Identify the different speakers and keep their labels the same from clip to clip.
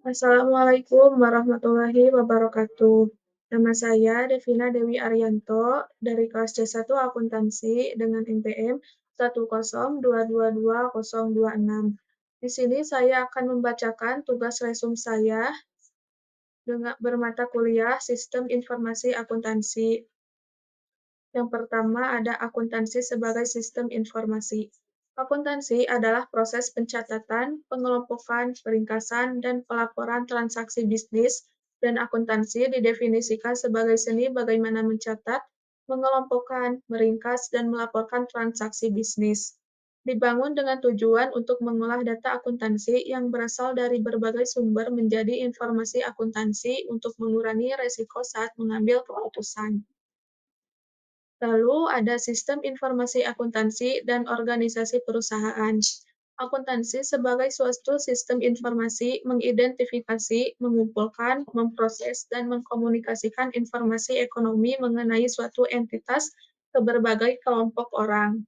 Speaker 1: Assalamualaikum warahmatullahi wabarakatuh. Nama saya Devina Dewi Arianto dari kelas C1 Akuntansi dengan NPM 102222026. Di sini saya akan membacakan tugas resum saya dengan bermata kuliah Sistem Informasi Akuntansi. Yang pertama ada akuntansi sebagai sistem informasi. Akuntansi adalah proses pencatatan, pengelompokan, peringkasan, dan pelaporan transaksi bisnis, dan akuntansi didefinisikan sebagai seni bagaimana mencatat, mengelompokkan, meringkas, dan melaporkan transaksi bisnis. Dibangun dengan tujuan untuk mengolah data akuntansi yang berasal dari berbagai sumber menjadi informasi akuntansi untuk mengurangi resiko saat mengambil keputusan. Lalu ada sistem informasi akuntansi dan organisasi perusahaan. Akuntansi sebagai suatu sistem informasi mengidentifikasi, mengumpulkan, memproses, dan mengkomunikasikan informasi ekonomi mengenai suatu entitas ke berbagai kelompok orang.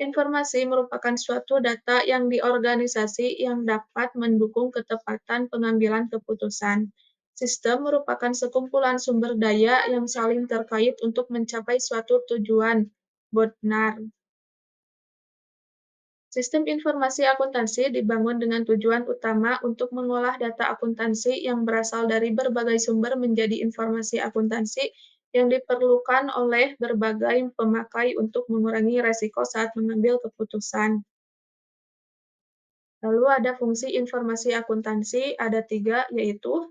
Speaker 1: Informasi merupakan suatu data yang diorganisasi yang dapat mendukung ketepatan pengambilan keputusan. Sistem merupakan sekumpulan sumber daya yang saling terkait untuk mencapai suatu tujuan. Benar. Sistem informasi akuntansi dibangun dengan tujuan utama untuk mengolah data akuntansi yang berasal dari berbagai sumber menjadi informasi akuntansi yang diperlukan oleh berbagai pemakai untuk mengurangi resiko saat mengambil keputusan. Lalu ada fungsi informasi akuntansi, ada 3, yaitu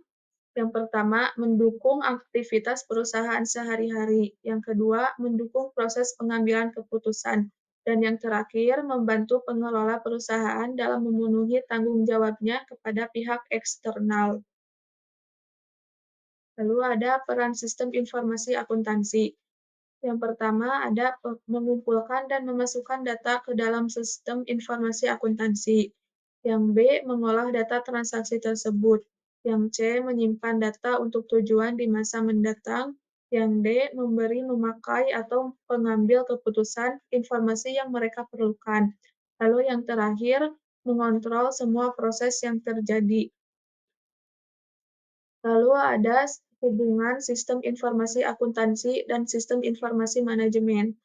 Speaker 1: yang pertama, mendukung aktivitas perusahaan sehari-hari. Yang kedua, mendukung proses pengambilan keputusan. Dan yang terakhir, membantu pengelola perusahaan dalam memenuhi tanggung jawabnya kepada pihak eksternal. Lalu ada peran sistem informasi akuntansi. Yang pertama ada mengumpulkan dan memasukkan data ke dalam sistem informasi akuntansi. Yang B, mengolah data transaksi tersebut. Yang C, menyimpan data untuk tujuan di masa mendatang. Yang D, memberi, memakai, atau pengambil keputusan informasi yang mereka perlukan. Lalu yang terakhir, mengontrol semua proses yang terjadi. Lalu ada hubungan sistem informasi akuntansi dan sistem informasi manajemen.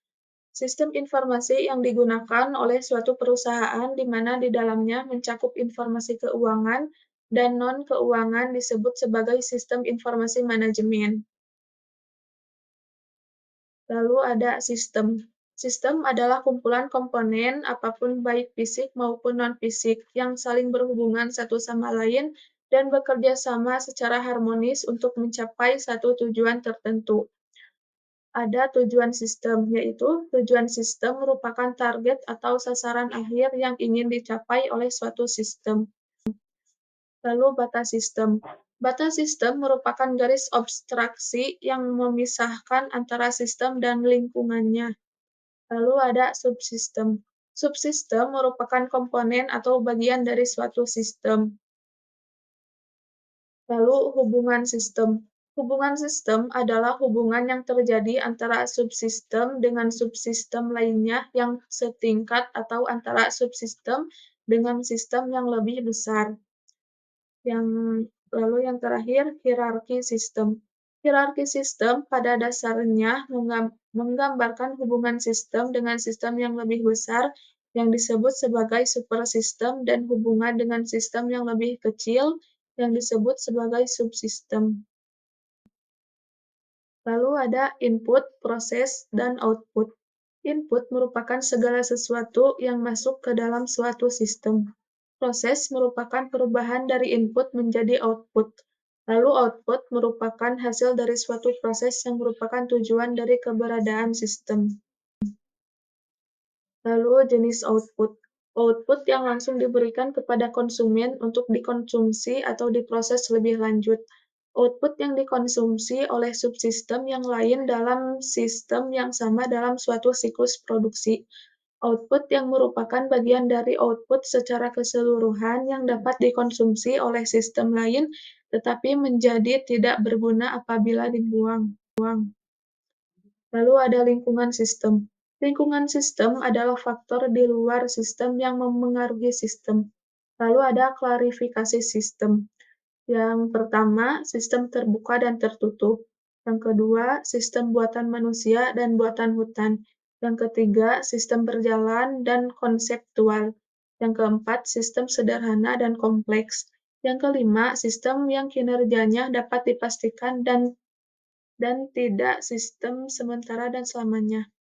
Speaker 1: Sistem informasi yang digunakan oleh suatu perusahaan di mana di dalamnya mencakup informasi keuangan dan non-keuangan disebut sebagai sistem informasi manajemen. Lalu ada sistem. Sistem adalah kumpulan komponen, apapun baik fisik maupun non-fisik, yang saling berhubungan satu sama lain dan bekerja sama secara harmonis untuk mencapai satu tujuan tertentu. Ada tujuan sistem, yaitu tujuan sistem merupakan target atau sasaran akhir yang ingin dicapai oleh suatu sistem. Lalu batas sistem. Batas sistem merupakan garis abstraksi yang memisahkan antara sistem dan lingkungannya. Lalu ada subsistem. Subsistem merupakan komponen atau bagian dari suatu sistem. Lalu hubungan sistem. Hubungan sistem adalah hubungan yang terjadi antara subsistem dengan subsistem lainnya yang setingkat atau antara subsistem dengan sistem yang lebih besar. Lalu yang terakhir, hierarki sistem. Hierarki sistem pada dasarnya menggambarkan hubungan sistem dengan sistem yang lebih besar yang disebut sebagai supersistem dan hubungan dengan sistem yang lebih kecil yang disebut sebagai subsistem. Lalu ada input, proses, dan output. Input merupakan segala sesuatu yang masuk ke dalam suatu sistem. Proses merupakan perubahan dari input menjadi output. Lalu output merupakan hasil dari suatu proses yang merupakan tujuan dari keberadaan sistem. Lalu jenis output. Output yang langsung diberikan kepada konsumen untuk dikonsumsi atau diproses lebih lanjut. Output yang dikonsumsi oleh subsistem yang lain dalam sistem yang sama dalam suatu siklus produksi. Output yang merupakan bagian dari output secara keseluruhan yang dapat dikonsumsi oleh sistem lain, tetapi menjadi tidak berguna apabila dibuang. Lalu ada lingkungan sistem. Lingkungan sistem adalah faktor di luar sistem yang memengaruhi sistem. Lalu ada klarifikasi sistem. Yang pertama, sistem terbuka dan tertutup. Yang kedua, sistem buatan manusia dan buatan hutan. Yang ketiga, sistem berjalan dan konseptual. Yang keempat, sistem sederhana dan kompleks. Yang kelima, sistem yang kinerjanya dapat dipastikan dan tidak sistem sementara dan selamanya.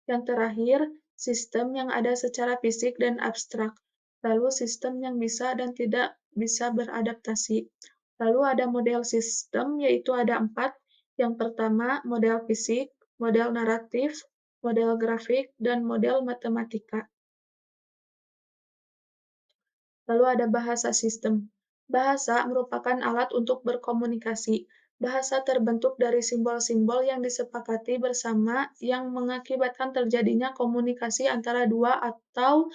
Speaker 1: Yang terakhir, sistem yang ada secara fisik dan abstrak. Lalu sistem yang bisa dan tidak bisa beradaptasi. Lalu ada model sistem, yaitu ada 4. Yang pertama, model fisik, model naratif, model grafik, dan model matematika. Lalu ada bahasa sistem. Bahasa merupakan alat untuk berkomunikasi. Bahasa terbentuk dari simbol-simbol yang disepakati bersama yang mengakibatkan terjadinya komunikasi antara dua atau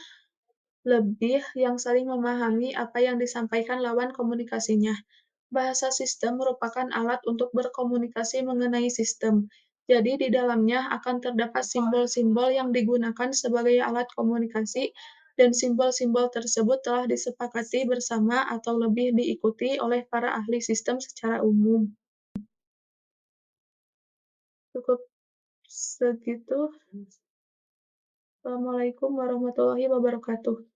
Speaker 1: lebih yang saling memahami apa yang disampaikan lawan komunikasinya. Bahasa sistem merupakan alat untuk berkomunikasi mengenai sistem. Jadi, di dalamnya akan terdapat simbol-simbol yang digunakan sebagai alat komunikasi, dan simbol-simbol tersebut telah disepakati bersama atau lebih diikuti oleh para ahli sistem secara umum. Cukup segitu. Assalamualaikum warahmatullahi wabarakatuh.